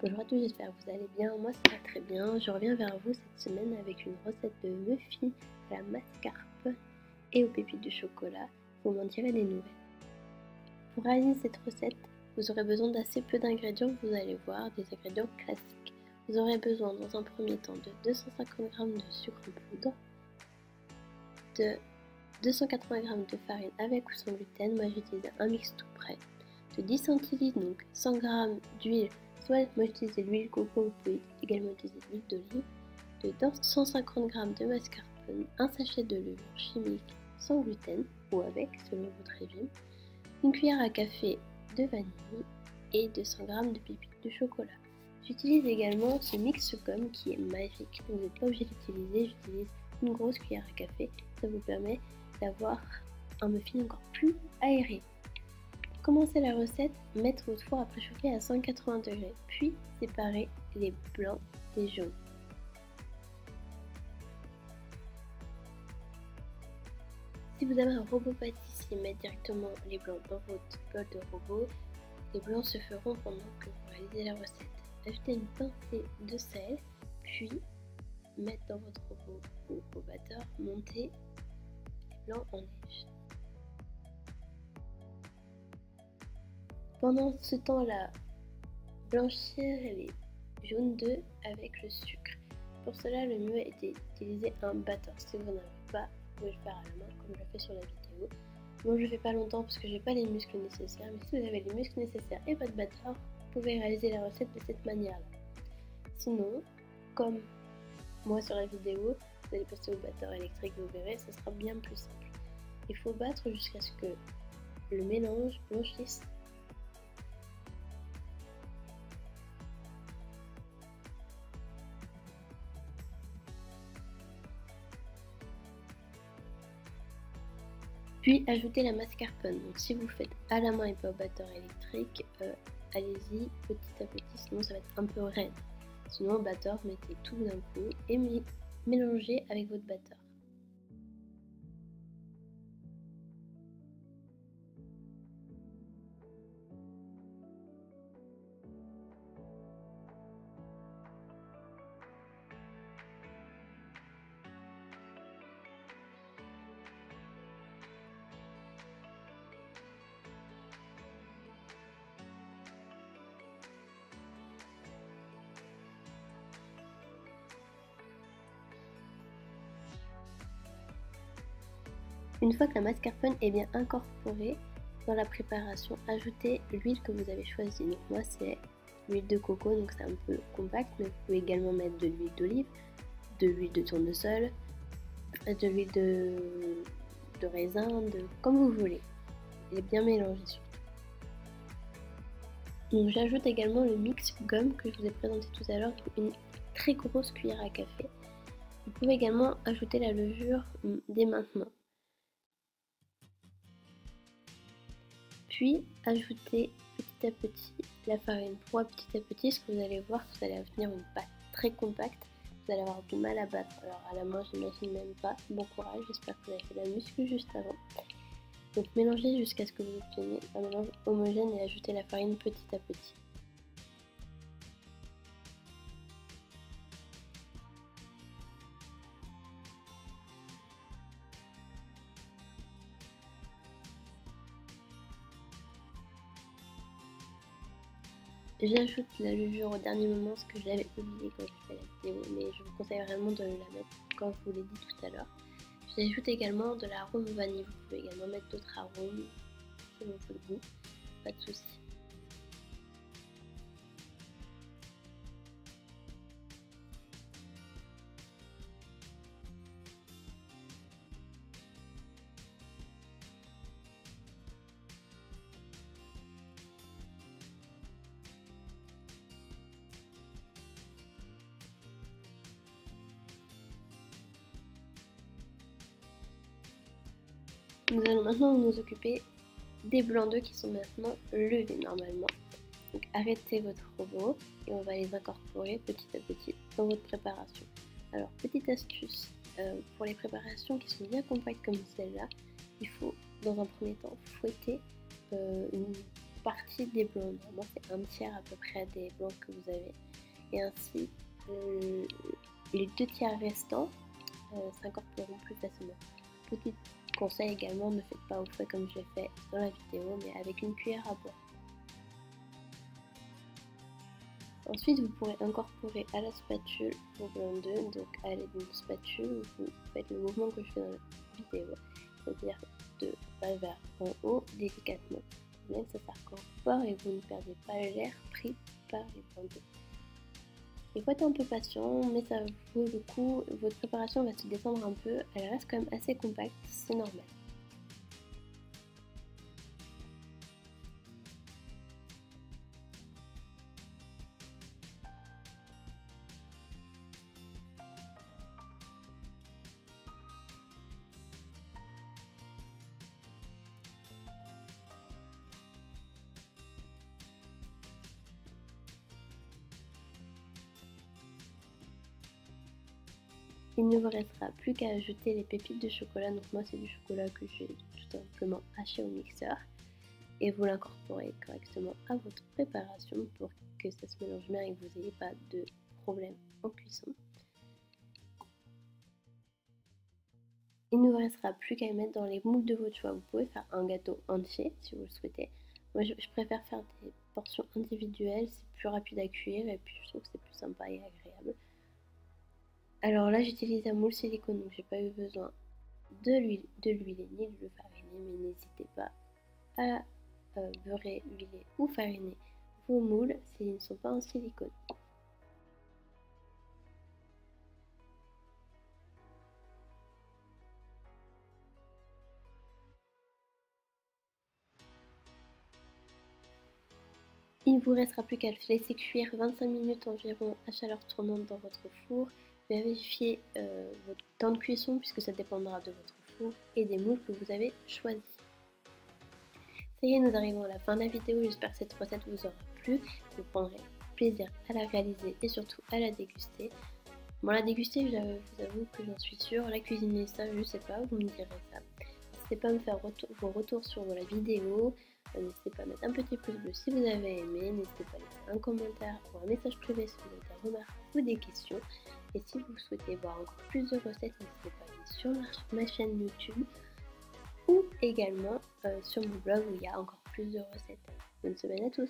Bonjour à tous, j'espère que vous allez bien. Moi ça va très bien. Je reviens vers vous cette semaine avec une recette de muffins à la mascarpone et aux pépites de chocolat. Vous m'en direz des nouvelles. Pour réaliser cette recette, vous aurez besoin d'assez peu d'ingrédients, vous allez voir, des ingrédients classiques. Vous aurez besoin dans un premier temps de 250 g de sucre en poudre, de 280 g de farine avec ou sans gluten. Moi j'utilise un mix tout prêt, de 10 centilitres, donc 100 g d'huile. Soit moi j'utilise de l'huile coco, vous pouvez également utiliser de l'huile d'olive, de 150 g de mascarpone, un sachet de levure chimique sans gluten ou avec selon votre régime, une cuillère à café de vanille et 200 g de pépites de chocolat. J'utilise également ce mix gomme qui est magique, vous n'êtes pas obligé d'utiliser, j'utilise une grosse cuillère à café, ça vous permet d'avoir un muffin encore plus aéré. Commencez la recette, mettre votre four à préchauffer à 180 degrés, puis séparer les blancs des jaunes. Si vous avez un robot pâtissier, mettez directement les blancs dans votre bol de robot. Les blancs se feront pendant que vous réalisez la recette. Ajoutez une pincée de sel, puis mettre dans votre robot ou au batteur, monter les blancs en neige. Pendant ce temps-là, blanchir les jaunes d'œufs avec le sucre. Pour cela, le mieux est d'utiliser un batteur. Si vous n'en avez pas, vous pouvez le faire à la main comme je le fais sur la vidéo. Moi, je ne fais pas longtemps parce que j'ai pas les muscles nécessaires, mais si vous avez les muscles nécessaires et votre batteur, vous pouvez réaliser la recette de cette manière-là. Sinon, comme moi sur la vidéo, vous allez passer au batteur électrique, vous verrez, ça sera bien plus simple. Il faut battre jusqu'à ce que le mélange blanchisse. Puis ajoutez la mascarpone. Donc si vous faites à la main et pas au batteur électrique, allez-y petit à petit, sinon ça va être un peu raide. Sinon au batteur, mettez tout d'un coup et mélangez avec votre batteur. Une fois que la mascarpone est bien incorporée dans la préparation, ajoutez l'huile que vous avez choisie. Donc moi c'est l'huile de coco, donc c'est un peu compact, mais vous pouvez également mettre de l'huile d'olive, de l'huile de tournesol, de l'huile de raisin, comme vous voulez. Et bien mélangé surtout. Donc j'ajoute également le mix gomme que je vous ai présenté tout à l'heure, une très grosse cuillère à café. Vous pouvez également ajouter la levure dès maintenant. Puis ajoutez petit à petit la farine. Pourquoi petit à petit? Parce que vous allez voir que vous allez obtenir une pâte très compacte. Vous allez avoir du mal à battre. Alors à la main, j'imagine même pas. Bon courage, j'espère que vous avez fait la muscu juste avant. Donc mélangez jusqu'à ce que vous obteniez un mélange homogène et ajoutez la farine petit à petit. J'ajoute la levure au dernier moment parce que je l'avais oublié quand j'ai fait la vidéo, mais je vous conseille vraiment de la mettre comme je vous l'ai dit tout à l'heure. J'ajoute également de l'arôme vanille, vous pouvez également mettre d'autres arômes selon votre goût, pas de souci. Nous allons maintenant nous occuper des blancs d'œufs qui sont maintenant levés normalement. Donc arrêtez votre robot et on va les incorporer petit à petit dans votre préparation. Alors petite astuce, pour les préparations qui sont bien compactes comme celle-là, il faut dans un premier temps fouetter une partie des blancs. Normalement, c'est un tiers à peu près des blancs que vous avez. Et ainsi, les 2 tiers restants s'incorporeront plus facilement. Petit conseil également, ne faites pas au fouet comme je l'ai fait dans la vidéo, mais avec une cuillère à bois. Ensuite, vous pourrez incorporer à la spatule vos blancs d'œufs, donc à l'aide d'une spatule, vous faites le mouvement que je fais dans la vidéo, c'est-à-dire de bas vers en haut délicatement. Bien que ça s'incorpore et vous ne perdez pas l'air pris par les blancs d'œufs. Il faut être un peu patient, mais ça vaut le coup. Votre préparation va se détendre un peu, elle reste quand même assez compacte, c'est normal. Il ne vous restera plus qu'à ajouter les pépites de chocolat. Donc moi c'est du chocolat que j'ai tout simplement haché au mixeur. Et vous l'incorporez correctement à votre préparation pour que ça se mélange bien et que vous n'ayez pas de problème en cuisson. Il ne vous restera plus qu'à mettre dans les moules de votre choix. Vous pouvez faire un gâteau entier si vous le souhaitez. Moi je préfère faire des portions individuelles, c'est plus rapide à cuire et puis je trouve que c'est plus sympa et agréable. Alors là j'utilise un moule silicone, donc j'ai pas eu besoin de l'huiler ni de le fariner, mais n'hésitez pas à beurrer, huiler ou fariner vos moules s'ils ne sont pas en silicone. Il ne vous restera plus qu'à le laisser cuire 25 minutes environ à chaleur tournante dans votre four. Vérifiez votre temps de cuisson puisque ça dépendra de votre four et des moules que vous avez choisis. Ça y est, nous arrivons à la fin de la vidéo. J'espère que cette recette vous aura plu. Vous prendrez plaisir à la réaliser et surtout à la déguster. Bon, la déguster, je vous avoue que j'en suis sûre. La cuisiner, ça, je sais pas, vous me direz ça. N'hésitez pas à me faire vos retours sur la vidéo. N'hésitez pas à mettre un petit pouce bleu si vous avez aimé. N'hésitez pas à laisser un commentaire ou un message privé si vous avez des remarques ou des questions. Et si vous souhaitez voir encore plus de recettes, n'hésitez pas à aller sur ma chaîne YouTube ou également sur mon blog où il y a encore plus de recettes. Bonne semaine à tous!